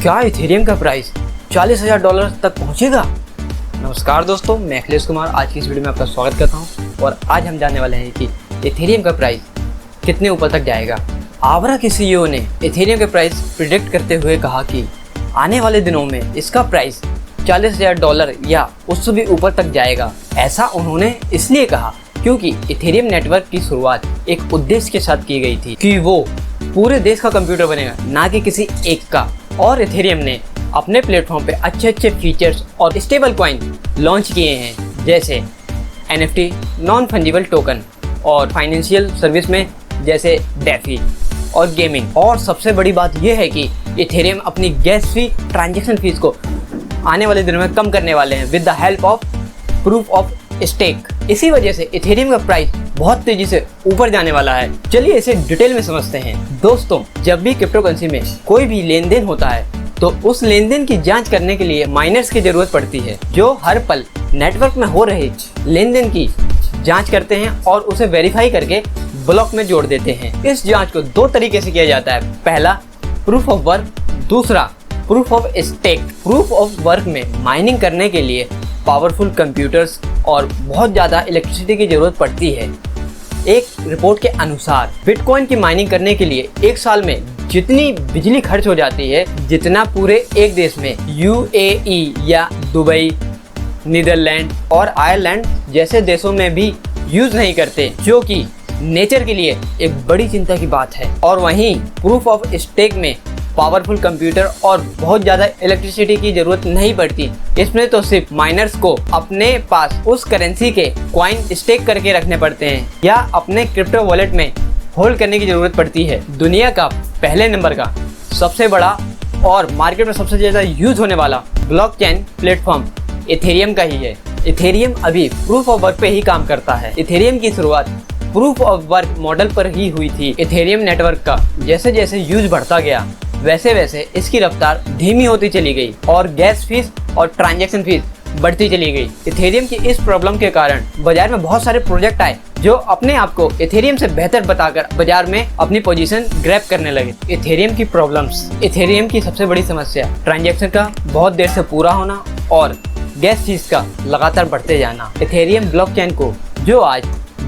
क्या इथेरियम का प्राइस $40,000 तक पहुंचेगा? नमस्कार दोस्तों, मैं अखिलेश कुमार आज की इस वीडियो में आपका स्वागत करता हूं और आज हम जानने वाले हैं कि इथेरियम का प्राइस कितने ऊपर तक जाएगा। आवरा के सीईओ ने इथेरियम के प्राइस प्रिडिक्ट करते हुए कहा कि आने वाले दिनों में इसका प्राइस $40,000 या उससे भी ऊपर तक जाएगा। ऐसा उन्होंने इसलिए कहा क्योंकि इथेरियम नेटवर्क की शुरुआत एक उद्देश्य के साथ की गई थी कि वो पूरे देश का कंप्यूटर बनेगा, ना कि किसी एक का। और इथेरियम ने अपने प्लेटफॉर्म पे अच्छे फीचर्स और स्टेबल कॉइन लॉन्च किए हैं, जैसे NFT नॉन फंजिबल टोकन और फाइनेंशियल सर्विस में जैसे डेफी और गेमिंग। और सबसे बड़ी बात यह है कि इथेरियम अपनी गैस फी ट्रांजैक्शन फीस को आने वाले दिनों में कम करने वाले हैं with the help of proof of stake. इसी वजह से इथेरियम का प्राइस बहुत तेजी से ऊपर जाने वाला है। चलिए इसे डिटेल में समझते हैं। दोस्तों, जब भी क्रिप्टो करेंसी में कोई भी लेन देन होता है तो उस लेन देन की जांच करने के लिए माइनर्स की जरूरत पड़ती है, जो हर पल नेटवर्क में हो रहे लेन देन की जांच करते हैं और उसे वेरीफाई करके ब्लॉक में जोड़ देते हैं। इस जांच को दो तरीके से किया जाता है। पहला प्रूफ ऑफ वर्क, दूसरा proof of stake. Proof of work में माइनिंग करने के लिए पावरफुल कंप्यूटर्स और बहुत ज़्यादा इलेक्ट्रिसिटी की ज़रूरत पड़ती है। एक रिपोर्ट के अनुसार बिटकॉइन की माइनिंग करने के लिए एक साल में जितनी बिजली खर्च हो जाती है, जितना पूरे एक देश में UAE या दुबई, नीदरलैंड और आयरलैंड जैसे देशों में भी यूज़ नहीं करते, जो कि नेचर के लिए एक बड़ी चिंता की बात है। और वहीं प्रूफ ऑफ स्टेक में पावरफुल कंप्यूटर और बहुत ज़्यादा इलेक्ट्रिसिटी की ज़रूरत नहीं पड़ती। इसमें तो सिर्फ माइनर्स को अपने पास उस करेंसी के कॉइन स्टेक करके रखने पड़ते हैं या अपने क्रिप्टो वॉलेट में होल्ड करने की ज़रूरत पड़ती है। दुनिया का पहले नंबर का सबसे बड़ा और मार्केट में सबसे ज़्यादा यूज होने वाला ब्लॉकचेन प्लेटफॉर्म इथेरियम का ही है। इथेरियम अभी प्रूफ ऑफ वर्क पे ही काम करता है। इथेरियम की शुरुआत प्रूफ ऑफ वर्क मॉडल पर ही हुई थी। इथेरियम नेटवर्क का जैसे जैसे यूज बढ़ता गया वैसे वैसे इसकी रफ्तार धीमी होती चली गई और गैस फीस और ट्रांजैक्शन फीस बढ़ती चली गई। इथेरियम की इस प्रॉब्लम के कारण बाजार में बहुत सारे प्रोजेक्ट आए जो अपने आप को इथेरियम से बेहतर बताकर बाजार में अपनी पोजीशन ग्रैब करने लगे। इथेरियम की प्रॉब्लम्स। इथेरियम की सबसे बड़ी समस्या ट्रांजैक्शन का बहुत देर से पूरा होना और गैस फीस का लगातार बढ़ते जाना। इथेरियम ब्लॉकचेन को जो आज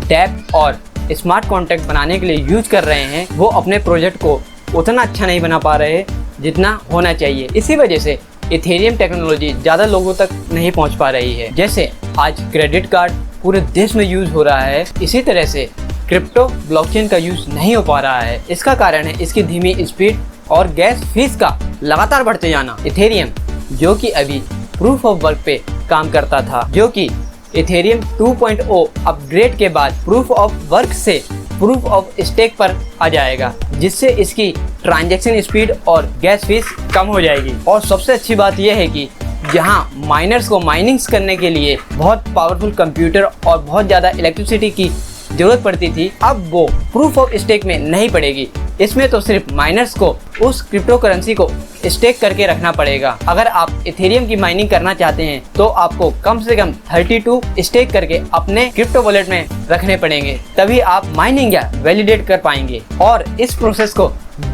डैप और स्मार्ट कॉन्ट्रैक्ट बनाने के लिए यूज कर रहे हैं, वो अपने प्रोजेक्ट को उतना अच्छा नहीं बना पा रहे जितना होना चाहिए। इसी वजह से इथेरियम टेक्नोलॉजी ज़्यादा लोगों तक नहीं पहुंच पा रही है। जैसे आज क्रेडिट कार्ड पूरे देश में यूज हो रहा है, इसी तरह से क्रिप्टो ब्लॉकचेन का यूज नहीं हो पा रहा है। इसका कारण है इसकी धीमी स्पीड और गैस फीस का लगातार बढ़ते जाना। इथेरियम जो कि अभी प्रूफ ऑफ वर्क पे काम करता था, जो कि इथेरियम 2.0 अपग्रेड के बाद प्रूफ ऑफ वर्क से प्रूफ ऑफ स्टेक पर आ जाएगा, जिससे इसकी ट्रांजैक्शन स्पीड और गैस फीस कम हो जाएगी। और सबसे अच्छी बात यह है कि जहां माइनर्स को माइनिंग्स करने के लिए बहुत पावरफुल कंप्यूटर और बहुत ज़्यादा इलेक्ट्रिसिटी की ज़रूरत पड़ती थी, अब वो प्रूफ ऑफ स्टेक में नहीं पड़ेगी। इसमें तो सिर्फ माइनर्स को उस क्रिप्टो करेंसी को स्टेक करके रखना पड़ेगा। अगर आप इथेरियम की माइनिंग करना चाहते हैं तो आपको कम से कम 32 स्टेक करके अपने क्रिप्टो वॉलेट में रखने पड़ेंगे, तभी आप माइनिंग या वैलिडेट कर पाएंगे। और इस प्रोसेस को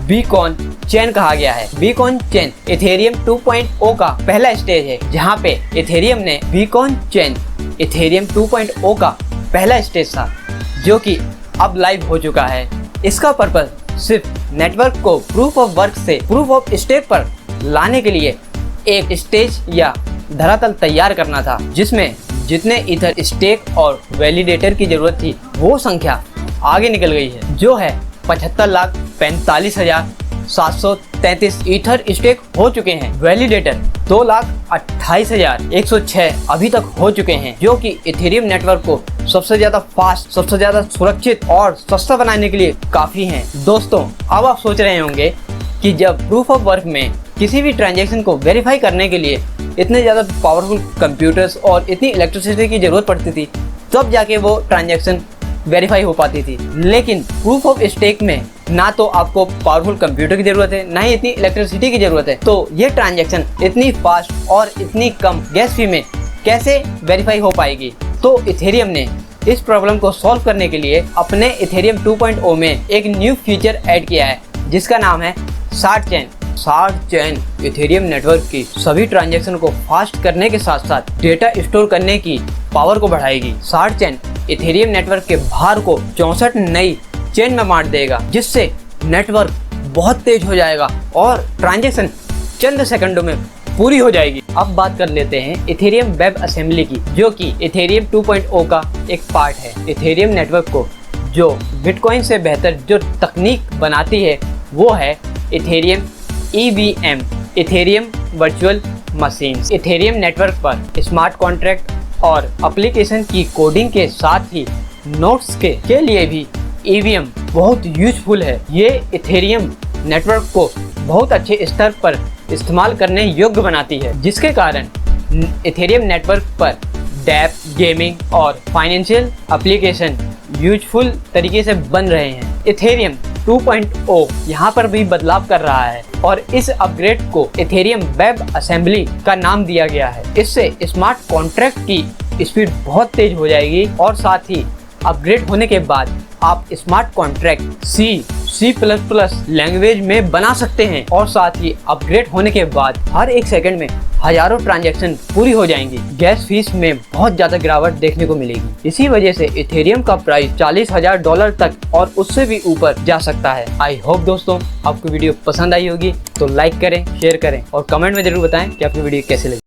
बीकॉन चेन कहा गया है। बीकॉन चेन इथेरियम 2.0 का पहला स्टेज है, जहाँ पे इथेरियम ने बीकॉन चेन इथेरियम 2.0 का पहला स्टेज था, जो कि अब लाइव हो चुका है। इसका पर्पस सिर्फ नेटवर्क को प्रूफ ऑफ वर्क से प्रूफ ऑफ स्टेक पर लाने के लिए एक स्टेज या धरातल तैयार करना था, जिसमें जितने ईथर स्टेक और वैलिडेटर की जरूरत थी वो संख्या आगे निकल गई है, जो है 75,45,733 ईथर स्टेक हो चुके हैं। वैलिडेटर 2,28,106 अभी तक हो चुके हैं, जो कि इथेरियम नेटवर्क को सबसे ज्यादा फास्ट, सबसे ज्यादा सुरक्षित और सस्ता बनाने के लिए काफी हैं। दोस्तों, अब आप सोच रहे होंगे कि जब प्रूफ ऑफ वर्क में किसी भी ट्रांजैक्शन को वेरीफाई करने के लिए इतने ज़्यादा पावरफुल कंप्यूटर्स और इतनी इलेक्ट्रिसिटी की ज़रूरत पड़ती थी, तब जाके वो ट्रांजैक्शन वेरीफाई हो पाती थी। लेकिन प्रूफ ऑफ स्टेक में ना तो आपको पावरफुल कंप्यूटर की ज़रूरत है, ना ही इतनी इलेक्ट्रिसिटी की ज़रूरत है, तो ये ट्रांजैक्शन इतनी फास्ट और इतनी कम गैस फी में कैसे वेरीफाई हो पाएगी। तो इथेरियम ने इस प्रॉब्लम को सॉल्व करने के लिए अपने इथेरियम 2.0 में एक न्यू फीचर ऐड किया है, जिसका नाम है short chain. Shard chain Ethereum network की सभी ट्रांजैक्शन को फास्ट करने के साथ साथ डेटा स्टोर करने की पावर को बढ़ाएगी। शार्ड चेन इथेरियम नेटवर्क के भार को 64 नई चेन में बांट देगा, जिससे नेटवर्क बहुत तेज हो जाएगा और ट्रांजैक्शन चंद सेकंडों में पूरी हो जाएगी। अब बात कर लेते हैं इथेरियम वेब असेंबली की, जो कि इथेरियम 2.0 का एक पार्ट है। इथेरियम नेटवर्क को जो बिटकॉइन से बेहतर जो तकनीक बनाती है वो है Ethereum EVM, Ethereum virtual machine. Ethereum network पर स्मार्ट कॉन्ट्रैक्ट और एप्लीकेशन की कोडिंग के साथ ही नोड्स के लिए भी EVM बहुत यूजफुल है। ये इथेरियम नेटवर्क को बहुत अच्छे स्तर पर इस्तेमाल करने योग्य बनाती है, जिसके कारण इथेरियम नेटवर्क पर डैप, गेमिंग और फाइनेंशियल एप्लीकेशन यूजफुल तरीके से बन रहे हैं। इथेरियम 2.0 यहाँ पर भी बदलाव कर रहा है और इस अपग्रेड को इथेरियम वेब असेंबली का नाम दिया गया है। इससे स्मार्ट कॉन्ट्रैक्ट की स्पीड बहुत तेज हो जाएगी और साथ ही अपग्रेड होने के बाद आप स्मार्ट कॉन्ट्रैक्ट C++ लैंग्वेज में बना सकते हैं और साथ ही अपग्रेड होने के बाद हर एक सेकंड में हजारों ट्रांजैक्शन पूरी हो जाएंगी। गैस फीस में बहुत ज़्यादा गिरावट देखने को मिलेगी। इसी वजह से इथेरियम का प्राइस $40,000 तक और उससे भी ऊपर जा सकता है। आई होप दोस्तों आपको वीडियो पसंद आई होगी, तो लाइक करें, शेयर करें और कमेंट में जरूर बताएं कि आपको वीडियो कैसे लगी।